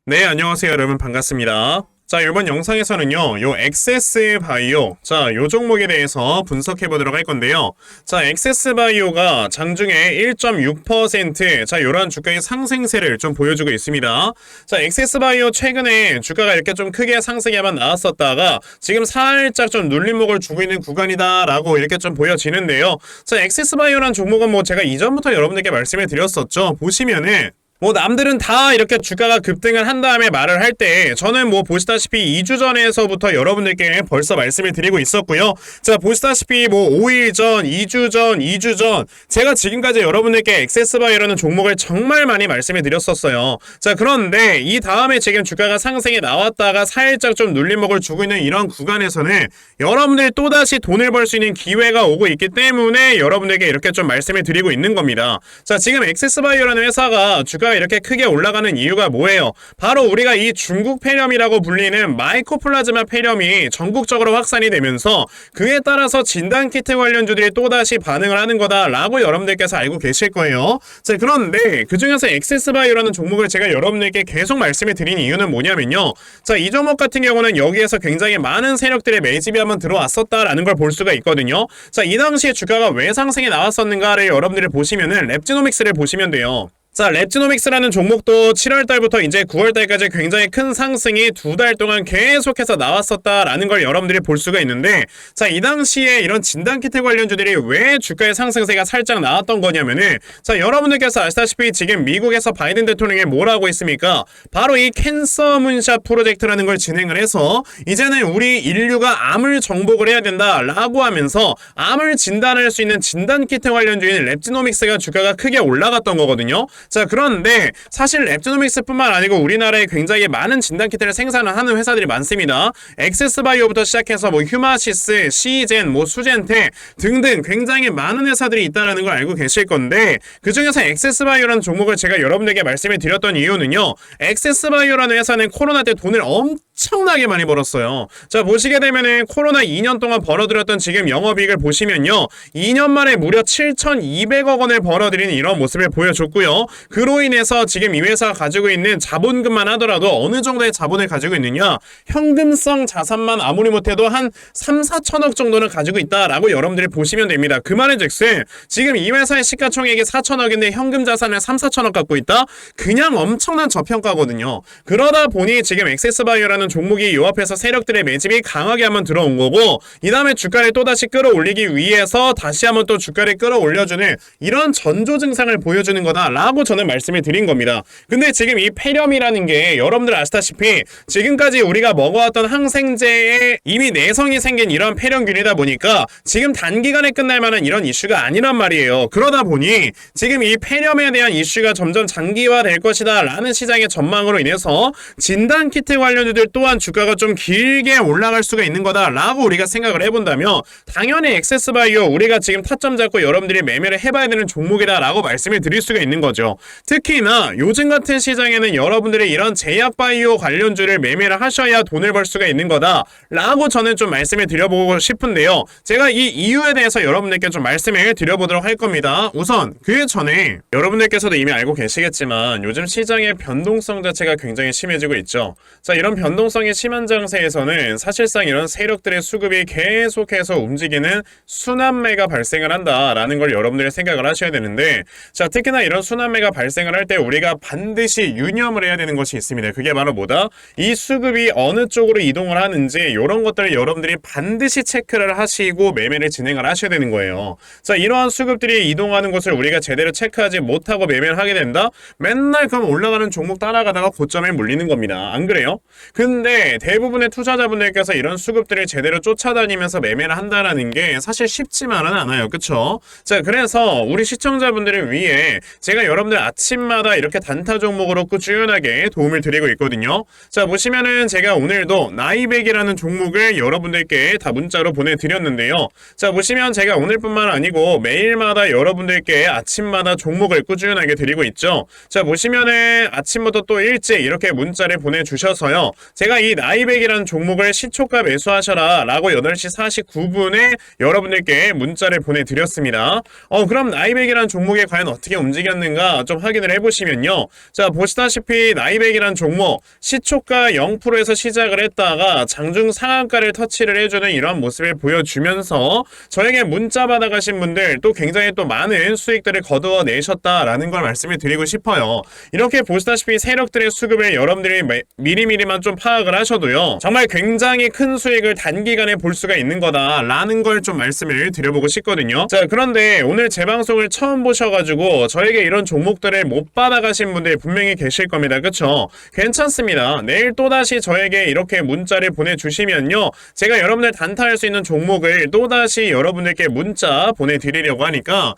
네, 안녕하세요, 여러분. 반갑습니다. 자, 이번 영상에서는요, 요 엑세스 바이오, 자, 요 종목에 대해서 분석해 보도록 할 건데요. 자, 엑세스 바이오가 장중에 1.6%, 자, 요런 주가의 상승세를 좀 보여주고 있습니다. 자, 엑세스 바이오 최근에 주가가 이렇게 좀 크게 상승에만 나왔었다가 지금 살짝 좀 눌림목을 주고 있는 구간이다라고 이렇게 좀 보여지는데요. 자, 엑세스 바이오란 종목은 뭐 제가 이전부터 여러분들께 말씀을 드렸었죠. 보시면은 뭐 남들은 다 이렇게 주가가 급등을 한 다음에 말을 할 때 저는 뭐 보시다시피 2주 전에서부터 여러분들께 벌써 말씀을 드리고 있었고요. 자, 보시다시피 뭐 5일 전, 2주 전, 2주 전 제가 지금까지 여러분들께 엑세스바이오라는 종목을 정말 많이 말씀을 드렸었어요. 자, 그런데 이 다음에 지금 주가가 상승에 나왔다가 살짝 좀 눌림목을 주고 있는 이런 구간에서는 여러분들이 또다시 돈을 벌 수 있는 기회가 오고 있기 때문에 여러분들께 이렇게 좀 말씀을 드리고 있는 겁니다. 자, 지금 엑세스바이오라는 회사가 주가가 이렇게 크게 올라가는 이유가 뭐예요? 바로 우리가 이 중국 폐렴이라고 불리는 마이코플라즈마 폐렴이 전국적으로 확산이 되면서 그에 따라서 진단키트 관련주들이 또다시 반응을 하는 거다라고 여러분들께서 알고 계실 거예요. 자, 그런데 그중에서 엑세스바이오라는 종목을 제가 여러분들께 계속 말씀을 드린 이유는 뭐냐면요. 자, 이 종목 같은 경우는 여기에서 굉장히 많은 세력들의 매집이 한번 들어왔었다라는 걸 볼 수가 있거든요. 자, 이 당시에 주가가 왜 상승이 나왔었는가를 여러분들이 보시면은 랩지노믹스를 보시면 돼요. 자, 랩지노믹스라는 종목도 7월달부터 이제 9월달까지 굉장히 큰 상승이 2달 동안 계속해서 나왔었다라는 걸 여러분들이 볼 수가 있는데, 자, 이 당시에 이런 진단키트 관련주들이 왜 주가의 상승세가 살짝 나왔던 거냐면은, 자, 여러분들께서 아시다시피 지금 미국에서 바이든 대통령이 뭘 하고 있습니까? 바로 이 캔서 문샷 프로젝트라는 걸 진행을 해서 이제는 우리 인류가 암을 정복을 해야 된다라고 하면서 암을 진단할 수 있는 진단키트 관련주인 랩지노믹스가 주가가 크게 올라갔던 거거든요. 자, 그런데 사실 랩지노믹스뿐만 아니고 우리나라에 굉장히 많은 진단키트를 생산을 하는 회사들이 많습니다. 엑세스바이오부터 시작해서 뭐 휴마시스, 시젠, 뭐 수젠테 등등 굉장히 많은 회사들이 있다는 걸 알고 계실 건데, 그중에서 엑세스바이오라는 종목을 제가 여러분들에게 말씀을 드렸던 이유는요, 엑세스바이오라는 회사는 코로나 때 돈을 엄청나게 많이 벌었어요. 자, 보시게 되면은 코로나 2년 동안 벌어들였던 지금 영업이익을 보시면요, 2년 만에 무려 7,200억 원을 벌어들이는 이런 모습을 보여줬고요. 그로 인해서 지금 이 회사가 가지고 있는 자본금만 하더라도 어느 정도의 자본을 가지고 있느냐, 현금성 자산만 아무리 못해도 한 3, 4천억 정도는 가지고 있다라고 여러분들이 보시면 됩니다. 그 말은즉슨 지금 이 회사의 시가총액이 4천억인데 현금 자산을 3, 4천억 갖고 있다? 그냥 엄청난 저평가거든요. 그러다 보니 지금 엑세스바이오라는 종목이 이 앞에서 세력들의 매집이 강하게 한번 들어온 거고, 이 다음에 주가를 또다시 끌어올리기 위해서 다시 한번 또 주가를 끌어올려주는 이런 전조 증상을 보여주는 거다라고 저는 말씀을 드린 겁니다. 근데 지금 이 폐렴이라는 게 여러분들 아시다시피 지금까지 우리가 먹어왔던 항생제에 이미 내성이 생긴 이런 폐렴균이다 보니까 지금 단기간에 끝날 만한 이런 이슈가 아니란 말이에요. 그러다 보니 지금 이 폐렴에 대한 이슈가 점점 장기화될 것이다 라는 시장의 전망으로 인해서 진단키트 관련주들 또한 주가가 좀 길게 올라갈 수가 있는 거다라고 우리가 생각을 해본다면 당연히 엑세스바이오 우리가 지금 타점 잡고 여러분들이 매매를 해봐야 되는 종목이다라고 말씀을 드릴 수가 있는 거죠. 특히나 요즘 같은 시장에는 여러분들이 이런 제약바이오 관련주를 매매를 하셔야 돈을 벌 수가 있는 거다라고 저는 좀 말씀을 드려보고 싶은데요. 제가 이 이유에 대해서 여러분들께 좀 말씀을 드려보도록 할 겁니다. 우선 그 전에 여러분들께서도 이미 알고 계시겠지만 요즘 시장의 변동성 자체가 굉장히 심해지고 있죠. 자, 이런 변동성이 심한 장세에서는 사실상 이런 세력들의 수급이 계속해서 움직이는 순환매가 발생을 한다라는 걸 여러분들이 생각을 하셔야 되는데, 자, 특히나 이런 순환매가 발생을 할 때 우리가 반드시 유념을 해야 되는 것이 있습니다. 그게 바로 뭐다? 이 수급이 어느 쪽으로 이동을 하는지 이런 것들을 여러분들이 반드시 체크를 하시고 매매를 진행을 하셔야 되는 거예요. 자, 이러한 수급들이 이동하는 것을 우리가 제대로 체크하지 못하고 매매를 하게 된다? 맨날 그럼 올라가는 종목 따라가다가 고점에 물리는 겁니다. 안 그래요? 근데 대부분의 투자자분들께서 이런 수급들을 제대로 쫓아다니면서 매매를 한다는 게 사실 쉽지만은 않아요. 그쵸? 자, 그래서 우리 시청자분들을 위해 제가 여러분들 아침마다 이렇게 단타 종목으로 꾸준하게 도움을 드리고 있거든요. 자, 보시면은 제가 오늘도 나이백이라는 종목을 여러분들께 다 문자로 보내드렸는데요. 자, 보시면 제가 오늘뿐만 아니고 매일마다 여러분들께 아침마다 종목을 꾸준하게 드리고 있죠. 자, 보시면은 아침부터 또 일찍 이렇게 문자를 보내주셔서요, 제가 제가 이 나이백이라는 종목을 시초가 매수하셔라 라고 8시 49분에 여러분들께 문자를 보내드렸습니다. 그럼 나이백이라는 종목에 과연 어떻게 움직였는가 좀 확인을 해보시면요. 자, 보시다시피 나이백이라는 종목 시초가 0%에서 시작을 했다가 장중 상한가를 터치를 해주는 이런 모습을 보여주면서 저에게 문자 받아가신 분들 또 굉장히 또 많은 수익들을 거두어내셨다라는 걸 말씀을 드리고 싶어요. 이렇게 보시다시피 세력들의 수급을 여러분들이 미리미리만 좀 파악을 하셔도요, 정말 굉장히 큰 수익을 단기간에 볼 수가 있는 거다라는 걸 좀 말씀을 드려보고 싶거든요. 자, 그런데 오늘 제 방송을 처음 보셔가지고 저에게 이런 종목들을 못 받아가신 분들 분명히 계실 겁니다. 그쵸? 괜찮습니다. 내일 또다시 저에게 이렇게 문자를 보내주시면요, 제가 여러분들 단타할 수 있는 종목을 또다시 여러분들께 문자 보내드리려고 하니까,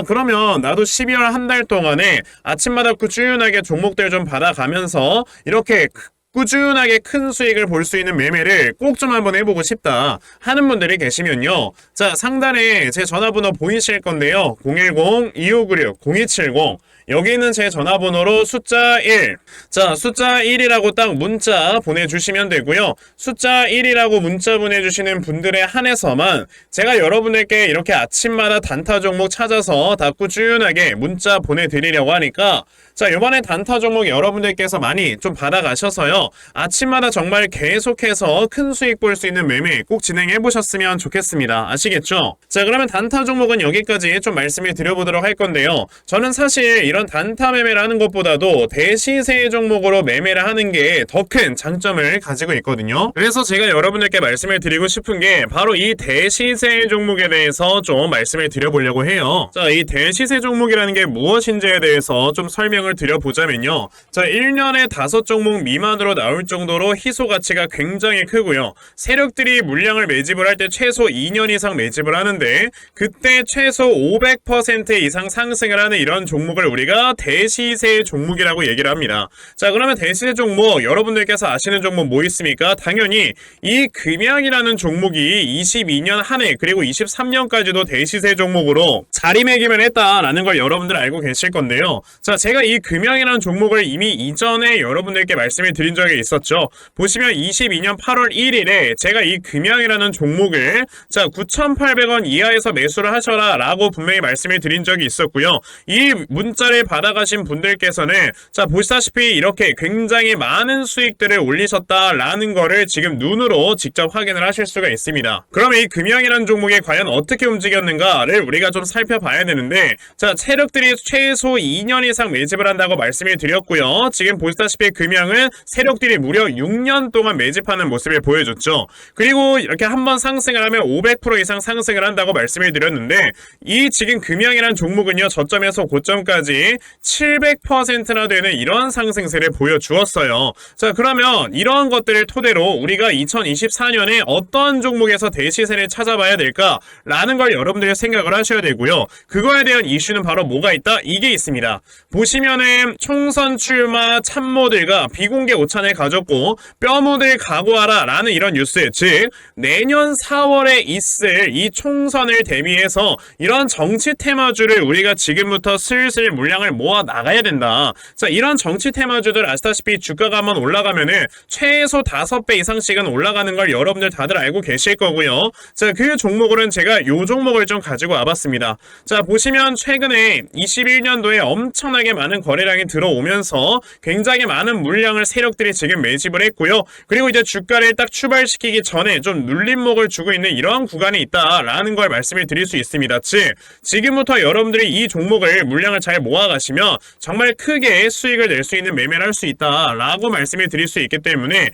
그러면 나도 12월 한 달 동안에 아침마다 꾸준하게 종목들 좀 받아가면서 이렇게 꾸준하게 큰 수익을 볼 수 있는 매매를 꼭 좀 한번 해보고 싶다 하는 분들이 계시면요, 자, 상단에 제 전화번호 보이실 건데요. 010-2596-0270 여기 있는 제 전화번호로 숫자 1, 자, 숫자 1이라고 딱 문자 보내주시면 되고요. 숫자 1이라고 문자 보내주시는 분들에 한해서만 제가 여러분들께 이렇게 아침마다 단타 종목 찾아서 다 꾸준하게 문자 보내드리려고 하니까, 자, 이번에 단타 종목 여러분들께서 많이 좀 받아가셔서요, 아침마다 정말 계속해서 큰 수익 볼 수 있는 매매 꼭 진행해 보셨으면 좋겠습니다. 아시겠죠? 자, 그러면 단타 종목은 여기까지 좀 말씀을 드려보도록 할 건데요. 저는 사실 이런 단타 매매를 하는 것보다도 대시세 종목으로 매매를 하는 게 더 큰 장점을 가지고 있거든요. 그래서 제가 여러분들께 말씀을 드리고 싶은 게 바로 이 대시세 종목에 대해서 좀 말씀을 드려보려고 해요. 자, 이 대시세 종목이라는 게 무엇인지에 대해서 좀 설명을 드려보자면요. 자, 1년에 5종목 미만으로 나올 정도로 희소 가치가 굉장히 크고요. 세력들이 물량을 매집을 할 때 최소 2년 이상 매집을 하는데, 그때 최소 500% 이상 상승을 하는 이런 종목을 우리가 대시세 종목이라고 얘기를 합니다. 자, 그러면 대시세 종목 여러분들께서 아시는 종목 뭐 있습니까? 당연히 이 금양이라는 종목이 22년 한 해 그리고 23년까지도 대시세 종목으로 자리매김을 했다라는 걸 여러분들 알고 계실 건데요. 자, 제가 이 금양이라는 종목을 이미 이전에 여러분들께 말씀을 드린 적이 있었죠. 보시면 22년 8월 1일에 제가 이 금양이라는 종목을, 자, 9,800원 이하에서 매수를 하셔라 라고 분명히 말씀을 드린 적이 있었고요. 이 문자를 받아가신 분들께서는, 자, 보시다시피 이렇게 굉장히 많은 수익들을 올리셨다라는 거를 지금 눈으로 직접 확인을 하실 수가 있습니다. 그러면 이 금양이라는 종목이 과연 어떻게 움직였는가를 우리가 좀 살펴봐야 되는데, 자, 세력들이 최소 2년 이상 매집을 한다고 말씀을 드렸고요. 지금 보시다시피 금양은 세력들이 무려 6년 동안 매집하는 모습을 보여줬죠. 그리고 이렇게 한번 상승을 하면 500% 이상 상승을 한다고 말씀을 드렸는데, 이 지금 금양이라는 종목은요, 저점에서 고점까지 700%나 되는 이런 상승세를 보여주었어요. 자, 그러면 이러한 것들을 토대로 우리가 2024년에 어떤 종목에서 대시세를 찾아봐야 될까라는 걸 여러분들이 생각을 하셔야 되고요. 그거에 대한 이슈는 바로 뭐가 있다? 이게 있습니다. 보시면은 총선 출마 참모들과 비공개 오찬을 가졌고 뼈묻을 각오하라 라는 이런 뉴스, 즉 내년 4월에 있을 이 총선을 대비해서 이런 정치 테마주를 우리가 지금부터 슬슬 물량을 모아 나가야 된다. 자, 이런 정치 테마주들 아시다시피 주가가 한번 올라가면은 최소 5배 이상씩은 올라가는 걸 여러분들 다들 알고 계실 거고요. 자, 그 종목으로는 제가 요 종목을 좀 가지고 와봤습니다. 자, 보시면 최근에 21년도에 엄청나게 많은 거래량이 들어오면서 굉장히 많은 물량을 세력들이 지금 매집을 했고요. 그리고 이제 주가를 딱 출발시키기 전에 좀 눌림목을 주고 있는 이러한 구간이 있다라는 걸 말씀을 드릴 수 있습니다. 즉, 지금부터 여러분들이 이 종목을 물량을 잘 모아가시면 정말 크게 수익을 낼 수 있는 매매를 할 수 있다라고 말씀을 드릴 수 있기 때문에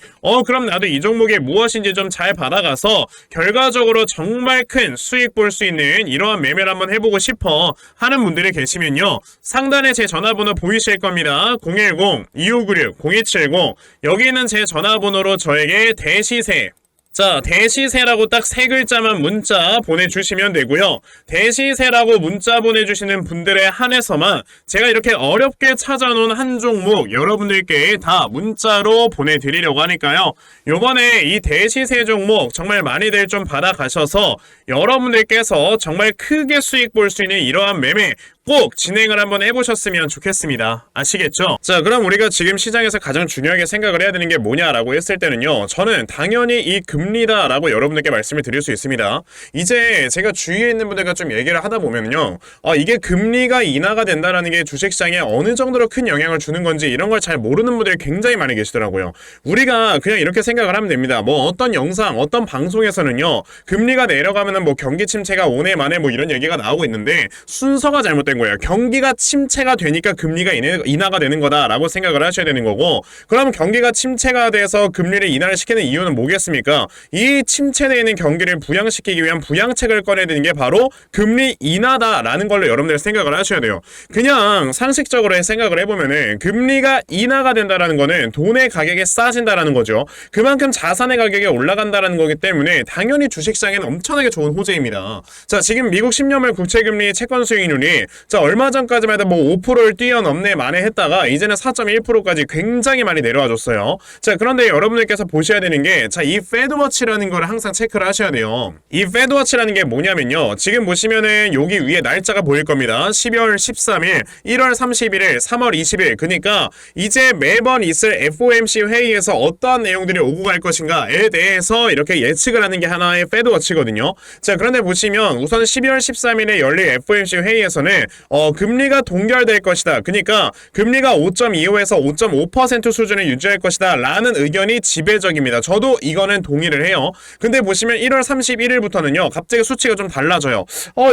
그럼 나도 이 종목이 무엇인지 좀 잘 받아가서 결과적으로 정말 큰 수익 볼 수 있는 이러한 매매를 한번 해보고 싶어 하는 분들이 계시면요, 상단에 제 전화번호 보이실 겁니다. 010-2596-0270 여기 있는 제 전화번호로 저에게 대시세, 자, 대시세라고 딱 3글자만 문자 보내주시면 되고요. 대시세라고 문자 보내주시는 분들에 한해서만 제가 이렇게 어렵게 찾아놓은 한 종목 여러분들께 다 문자로 보내드리려고 하니까요. 요번에 이 대시세 종목 정말 많이들 좀 받아가셔서 여러분들께서 정말 크게 수익 볼 수 있는 이러한 매매 꼭 진행을 한번 해보셨으면 좋겠습니다. 아시겠죠? 자, 그럼 우리가 지금 시장에서 가장 중요하게 생각을 해야 되는 게 뭐냐라고 했을 때는요, 저는 당연히 이 금리다라고 여러분들께 말씀을 드릴 수 있습니다. 이제 제가 주위에 있는 분들과 좀 얘기를 하다 보면요, 이게 금리가 인하가 된다라는 게 주식시장에 어느 정도로 큰 영향을 주는 건지 이런 걸 잘 모르는 분들이 굉장히 많이 계시더라고요. 우리가 그냥 이렇게 생각을 하면 됩니다. 뭐 어떤 영상, 어떤 방송에서는요, 금리가 내려가면은 뭐 경기 침체가 오네 마네 뭐 이런 얘기가 나오고 있는데 순서가 잘못된 거예요. 경기가 침체가 되니까 금리가 인하가 되는 거다라고 생각을 하셔야 되는 거고, 그럼 경기가 침체가 돼서 금리를 인하를 시키는 이유는 뭐겠습니까? 이 침체되어 있는 경기를 부양시키기 위한 부양책을 꺼내야 되는 게 바로 금리 인하다라는 걸로 여러분들 생각을 하셔야 돼요. 그냥 상식적으로 생각을 해보면은 금리가 인하가 된다라는 거는 돈의 가격이 싸진다라는 거죠. 그만큼 자산의 가격이 올라간다라는 거기 때문에 당연히 주식시장에는 엄청나게 좋은 호재입니다. 자, 지금 미국 10년물 국채금리 채권 수익률이 자, 얼마 전까지만 해도 뭐 5%를 뛰어넘네 만에 했다가 이제는 4.1%까지 굉장히 많이 내려와 줬어요. 자, 그런데 여러분들께서 보셔야 되는 게, 자, 이 페드워치라는 거를 항상 체크를 하셔야 돼요. 이 페드워치라는 게 뭐냐면요, 지금 보시면은 여기 위에 날짜가 보일 겁니다. 12월 13일, 1월 31일, 3월 20일. 그러니까 이제 매번 있을 FOMC 회의에서 어떠한 내용들이 오고 갈 것인가에 대해서 이렇게 예측을 하는 게 하나의 페드워치거든요. 자, 그런데 보시면 우선 12월 13일에 열릴 FOMC 회의에서는 금리가 동결될 것이다. 그러니까 금리가 5.25에서 5.5% 수준을 유지할 것이다 라는 의견이 지배적입니다. 저도 이거는 동의를 해요. 근데 보시면 1월 31일부터는요, 갑자기 수치가 좀 달라져요.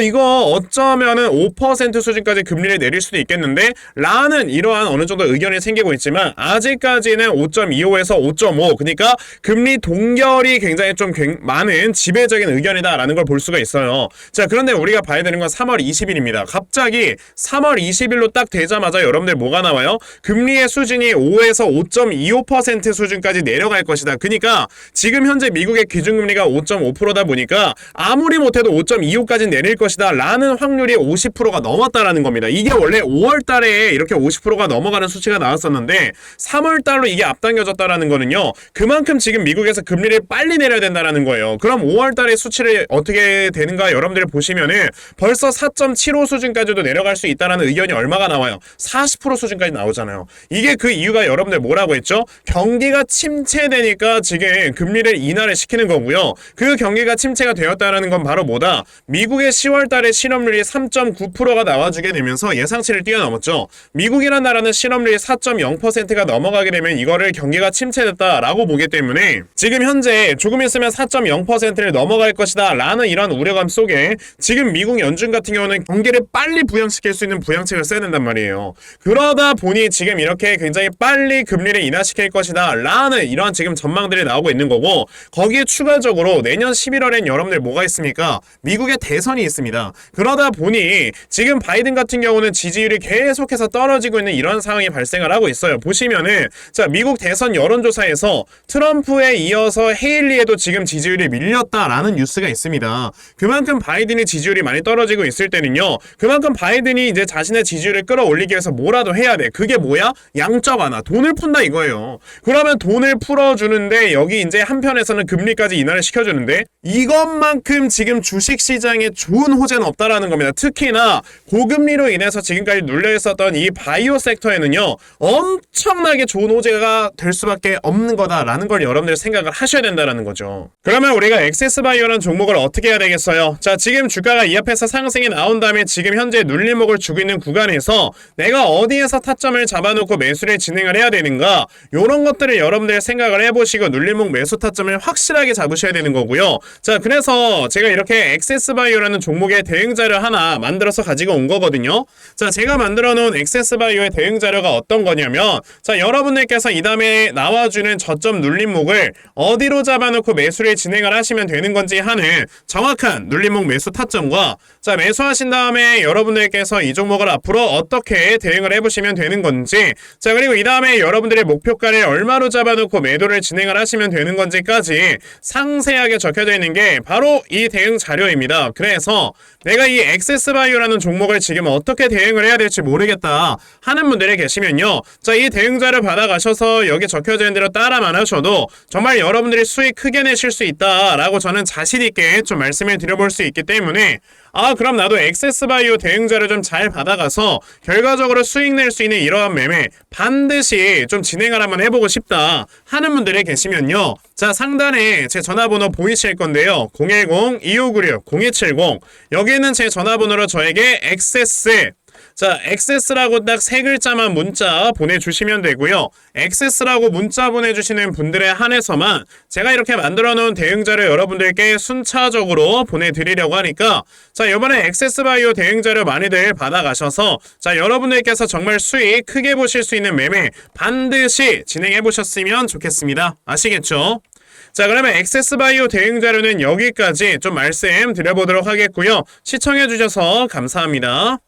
이거 어쩌면은 5% 수준까지 금리를 내릴 수도 있겠는데 라는 이러한 어느 정도 의견이 생기고 있지만, 아직까지는 5.25에서 5.5, 그러니까 금리 동결이 굉장히 좀 많은 지배적인 의견이다 라는 걸 볼 수가 있어요. 자, 그런데 우리가 봐야 되는 건 3월 20일입니다. 갑자기 3월 20일로 딱 되자마자 여러분들 뭐가 나와요? 금리의 수준이 5에서 5.25% 수준까지 내려갈 것이다. 그러니까 지금 현재 미국의 기준금리가 5.5%다 보니까 아무리 못해도 5.25까지 내릴 것이다 라는 확률이 50%가 넘었다라는 겁니다. 이게 원래 5월 달에 이렇게 50%가 넘어가는 수치가 나왔었는데 3월 달로 이게 앞당겨졌다라는 거는요, 그만큼 지금 미국에서 금리를 빨리 내려야 된다라는 거예요. 그럼 5월 달의 수치를 어떻게 되는가 여러분들이 보시면은 벌써 4.75 수준까지도 내려갈 수 있다라는 의견이 얼마가 나와요? 40% 수준까지 나오잖아요. 이게 그 이유가 여러분들 뭐라고 했죠? 경기가 침체되니까 지금 금리를 인하를 시키는 거고요. 그 경기가 침체가 되었다라는 건 바로 뭐다? 미국의 10월 달에 실업률이 3.9%가 나와주게 되면서 예상치를 뛰어넘었죠. 미국이라는 나라는 실업률이 4.0%가 넘어가게 되면 이거를 경기가 침체됐다라고 보기 때문에 지금 현재 조금 있으면 4.0%를 넘어갈 것이다 라는 이런 우려감 속에 지금 미국 연준 같은 경우는 경기를 빨리 부양시킬 수 있는 부양책을 써야 된단 말이에요. 그러다 보니 지금 이렇게 굉장히 빨리 금리를 인하시킬 것이다 라는 이런 지금 전망들이 나오고 있는 거고, 거기에 추가적으로 내년 11월엔 여러분들 뭐가 있습니까? 미국의 대선이 있습니다. 그러다 보니 지금 바이든 같은 경우는 지지율이 계속해서 떨어지고 있는 이런 상황이 발생을 하고 있어요. 보시면은 자, 미국 대선 여론조사에서 트럼프에 이어서 헤일리에도 지금 지지율이 밀렸다라는 뉴스가 있습니다. 그만큼 바이든의 지지율이 많이 떨어지고 있을 때는요, 그만큼 바이든이 이제 자신의 지지율을 끌어올리기 위해서 뭐라도 해야 돼. 그게 뭐야? 양적 완화, 돈을 푼다 이거예요. 그러면 돈을 풀어주는데 여기 이제 한편에서는 금리까지 인하를 시켜주는데 이것만큼 지금 주식시장에 좋은 호재는 없다라는 겁니다. 특히나 고금리로 인해서 지금까지 눌려있었던 이 바이오 섹터에는요, 엄청나게 좋은 호재가 될 수밖에 없는 거다라는 걸 여러분들 생각을 하셔야 된다라는 거죠. 그러면 우리가 엑세스바이오라는 종목을 어떻게 해야 되겠어요? 자, 지금 주가가 이 앞에서 상승이 나온 다음에 지금 현재 눌림목을 주고 있는 구간에서 내가 어디에서 타점을 잡아놓고 매수를 진행을 해야 되는가, 요런 것들을 여러분들 생각을 해보시고 눌림목 매수 타점을 확실하게 잡으셔야 되는 거고요. 자, 그래서 제가 이렇게 엑세스바이오라는 종목의 대응자료 하나 만들어서 가지고 온 거거든요. 자, 제가 만들어 놓은 엑세스바이오의 대응자료가 어떤 거냐면, 자, 여러분들께서 이 다음에 나와주는 저점 눌림목을 어디로 잡아놓고 매수를 진행을 하시면 되는 건지 하는 정확한 눌림목 매수 타점과, 자, 매수하신 다음에 여러분들께서 이 종목을 앞으로 어떻게 대응을 해보시면 되는 건지, 자, 그리고 이 다음에 여러분들의 목표가를 얼마로 잡아놓고 매도를 진행을 하시면 되는 건지까지 상세하게 적혀져 있는 게 바로 이 대응 자료입니다. 그래서 내가 이 엑세스바이오라는 종목을 지금 어떻게 대응을 해야 될지 모르겠다 하는 분들이 계시면요, 자, 이 대응 자료 받아가셔서 여기 적혀져 있는 대로 따라만 하셔도 정말 여러분들이 수익 크게 내실 수 있다라고 저는 자신 있게 좀 말씀을 드려볼 수 있기 때문에 아, 그럼 나도 액세스바이오 대응자를 좀 잘 받아가서 결과적으로 수익 낼 수 있는 이러한 매매 반드시 좀 진행을 한번 해보고 싶다 하는 분들이 계시면요. 자, 상단에 제 전화번호 보이실 건데요. 010-2596-0270 여기는 제 전화번호로 저에게 액세스 자, 액세스라고 딱 세 글자만 문자 보내주시면 되고요. 액세스라고 문자 보내주시는 분들에 한해서만 제가 이렇게 만들어 놓은 대응자료 여러분들께 순차적으로 보내드리려고 하니까 자, 이번에 액세스바이오 대응자료 많이들 받아가셔서 자, 여러분들께서 정말 수익 크게 보실 수 있는 매매 반드시 진행해 보셨으면 좋겠습니다. 아시겠죠? 자, 그러면 액세스바이오 대응자료는 여기까지 좀 말씀드려보도록 하겠고요. 시청해주셔서 감사합니다.